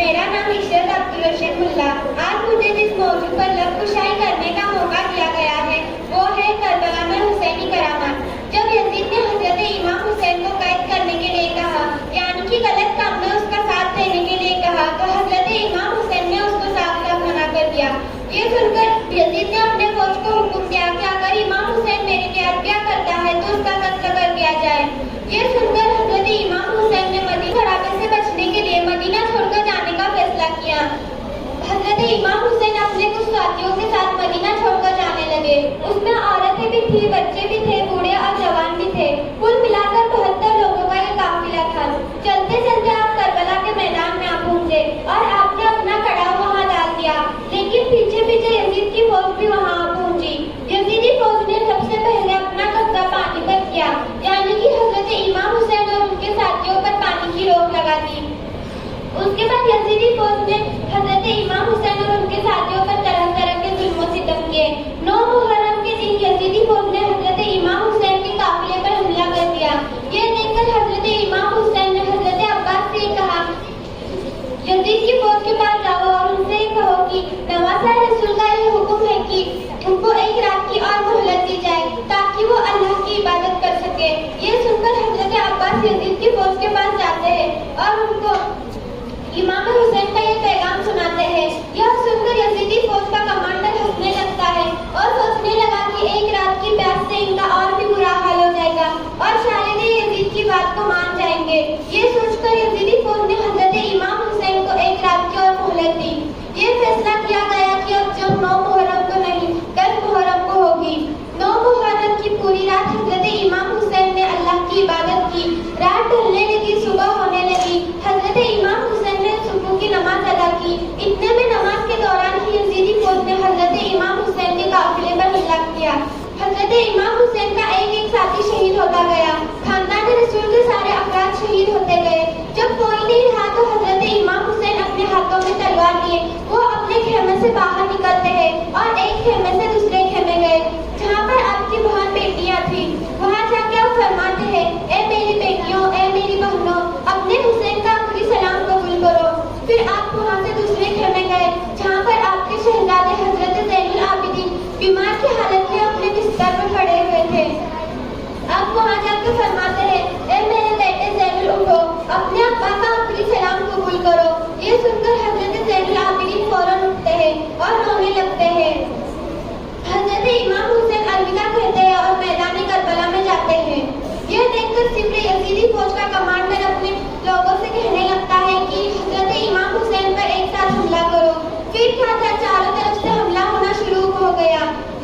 मेरा नाम इशरत अब्दुल रशीद मुल्ला। आज मुझे जिस मौजू पर लफ्ज़-कुशाई करने का मौका दिया गया है वो है करबला में हुसैनी करामात। जब यजीद ने हजरत इमाम हुसैन को कैद करने के लिए कहा, यानी कि गलत काम में उसका साथ देने के लिए कहा, तो हजरत इमाम हुसैन ने उसको साफ-साफ मना कर दिया। ये सुनकर यजीद ने अपने फौज को हुक्म दिया कि अगर इमाम हुसैन मेरी बेअदबियां करता है तो उसका कत्ल कर दिया जाए। ये सुनकर हजरत इमाम हुसैन ने मदीना से बचने के लिए मदीना छोड़कर जाने का फैसला किया। हजरत इमाम हुसैन अपने कुछ साथियों के साथ मदीना छोड़कर जाने लगे। उसमें औरतें भी थी, बच्चे भी थे, बूढ़े और जवान भी थे। कुल मिलाकर 72 लोगों का ये काफिला था। चलते चलते आप करबला के मैदान में आ पहुंचे और आपने अपना कड़ाव वहां डाल दिया, लेकिन पीछे पीछे यजीद की फौज भी वहां आ पहुंची। यजीदी फौज ने सबसे पहले अपना कब्जा पानी पर किया, यानी कि हजरत इमाम हुसैन और उनके साथियों पर पानी की रोक लगा दी। उसके बाद यजीदी फौज ने हजरत इमाम हुसैन और उनके साथियों पर तरह तरह के जुल्म सितम किए। 9 मुहर्रम के दिन यजीदी फौज ने हजरत इमाम हुसैन के काफिले पर हमला कर दिया। ये देखकर हजरत इमाम हुसैन ने हजरत अब्बास से कहा, यजीद की फौज के पास जाओ और उनसे कहो कि नवासा रसूल का ये हुक्म है कि उनको एक रात की और मोहलत दी जाए ताकि वो अल्लाह की इबादत कर सके। ये सुनकर हजरत अब्बास यजीद की फौज के पास जाते हैं और उनको इमाम हुसैन का ये पैगाम सुनाते हैं। यह सुनकर यजीदी फौज का कमांडर हंसने लगता है और सोचने लगा कि एक रात की प्यास से इनका और भी बुरा हाल हो जाएगा और शायद ये यजीद की बात को मान जाएंगे। ये सोचकर यजीदी फौज ने हजरत इमाम हुसैन को एक रात की और मोहलत दी। ये फैसला किया गया कि अब जो 9 मुहर्रम को नहीं 10 मुहर्रम को होगी। 9 मुहर्रम की पूरी रात हजरत इमाम हुसैन ने अल्लाह की इबादत की। रात ढलने लगी, सुबह होने लगी। हजरत इमाम हुसैन ने सुबह की नमाज अदा की। इतने में नमाज के दौरान ही यजीदी फौज ने हजरत इमाम हुसैन के काफिले पर हमला किया। हजरत इमाम हुसैन का एक एक साथी शहीद होता गया। खानदान रसूल के सारे अफराद शहीद होते गए। जब कोई नहीं रहा तो हजरत इमाम हुसैन अपने हाथों में तलवार लिए वो अपने खेमे से बाहर निकलते हैं और एक खेमे से दूसरे खेमे गए जहाँ पर आपकी बहन बेटियां थी। वहाँ जाके आप फरमाते हैं, ए मेरी बेटियों, ए मेरी बहनों, अपने हुसैन का आखिरी सलाम कबूल करो। फिर आप वहाँ से दूसरे खेमे गए जहाँ पर आपके शहजादे हजरत ज़ैनुल आबिदीन बीमार की हालत में अपने बिस्तर में पड़े हुए थे। आप वहाँ जाकर फरमाते हैं, ए मेरे बेटे ज़ैनुल, उठो, अपने अब्बा का आखिरी सलाम कबूल करो। ये सुनकर हजरत ज़ैनुल आबिदीन फौरन उठते हैं और रोने लगते हैं। हजरत इमाम हुसैन अलविदा कहते हैं और मैदान करबला में जाते हैं। यह देखकर सिमरे यजीदी फौज का कमांडर अपने लोगों से कहने लगता है कि हजरत इमाम हुसैन पर एक साथ हमला करो। फिर क्या था, चारों तरफ से हमला होना शुरू हो गया।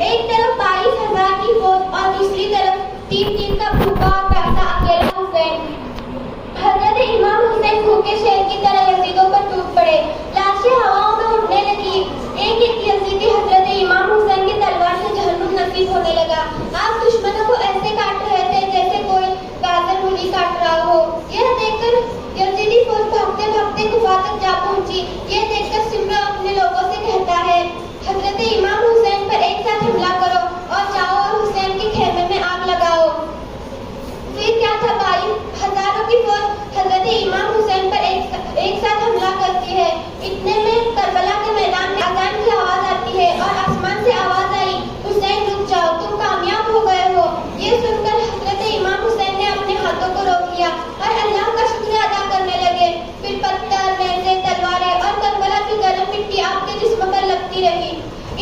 एक तरफ 22,000 की फौज और दूसरी तरफ 3 का भूखा और प्यासा अकेला हुसैन। हजरत इमाम हुसैन भूखे शेर की तरह यजीदों पर टूट पड़े। लाशें हवाओं में उड़ने लगी। एक एक यजीदी हजरत इमाम हुसैन की तलवार से जहन्नुम नसीब होने लगा। आप दुश्मनों को ऐसे काट रहे थे जैसे कोई गाजर मूली काट रहा हो। यह देखकर यजीदी फौज भागते भागते गुफा तक जा पहुंची। ये देखकर सिमरा अपने लोगों से कहता है, हजरत इमाम हुसैन पर एक साथ हमला करो और जाओ और हुसैन के खेमे में आग लगाओ। फिर क्या था, 22,000 की फौज हजरत इमाम हुसैन पर एक साथ हमला करती है। इतने में करबला के मैदान में अजान की आवाज आती है और आसमान से आवाज आई, हुसैन रुक जाओ, तुम कामयाब हो गए हो। ये सुनकर हजरत इमाम हुसैन ने अपने हाथों को रोक लिया और अल्लाह का शुक्र अदा करने लगे। फिर पत्थर, नेज़े, तलवारें और करबला की गर्म मिट्टी आपके जिस्म पर लगती रही।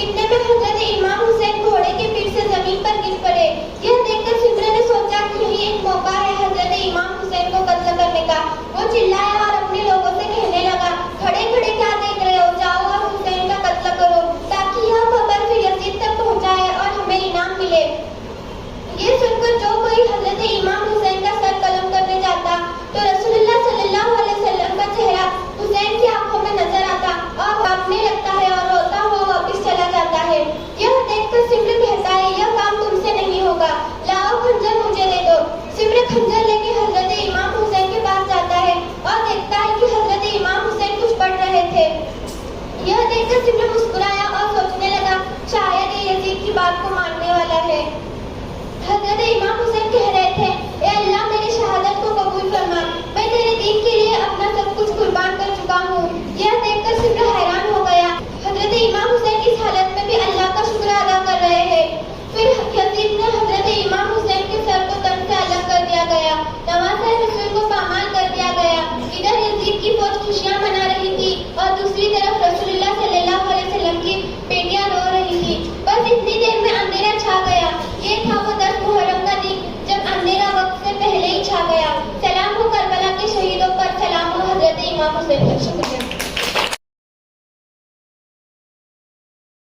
इतने में हजरत इमाम हुसैन घोड़े के पीठ से जमीन पर गिर पड़े। यह देखकर सिमरे ने सोचा कि यही एक मौका है